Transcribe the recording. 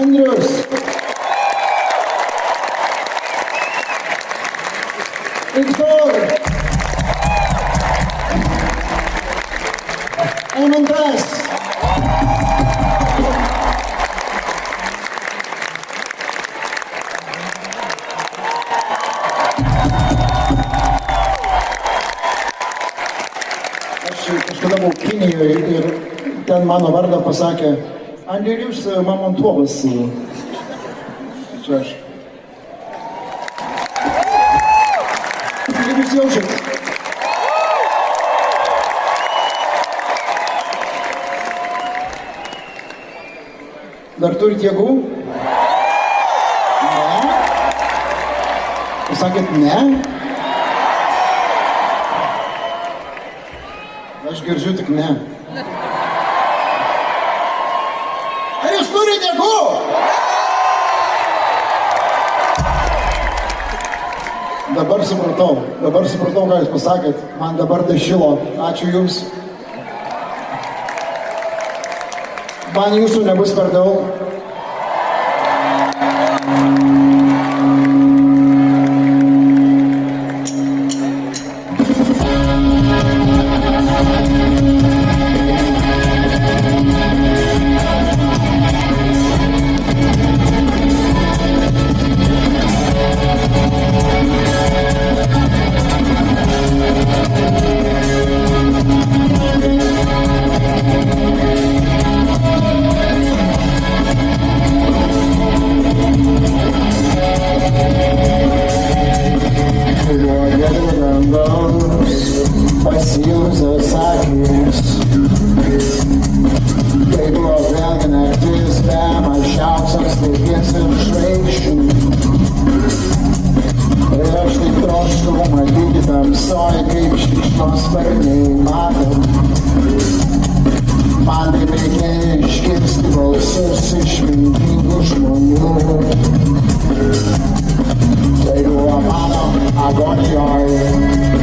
Andrius. Viktor. Eimantas. Aš kažkada buvau Kinijoje ir ten mano vardą pasakė, Andrius Mamontovas. Čia aš. Kaip jūs jaučiat? Dar turit jėgų? Ne? Pasakėt ne? Aš girdžiu tik ne. Ar jūs turite jėgų? Dabar supratau, ką jūs pasakėt. Man dabar dašilo. Ačiū jums. Man jūsų nebus per daug. Pasiūzas akis, tai buvo vėlgi naktis be mažiausios laikės ir žvaigždžių. Ir aš taip trošku matyti tamsoj, kaip šikšnos sparniai mato. Man taip reikia išgirsti balsus išmintingų žmonių. Tai buvo mano agonijoje.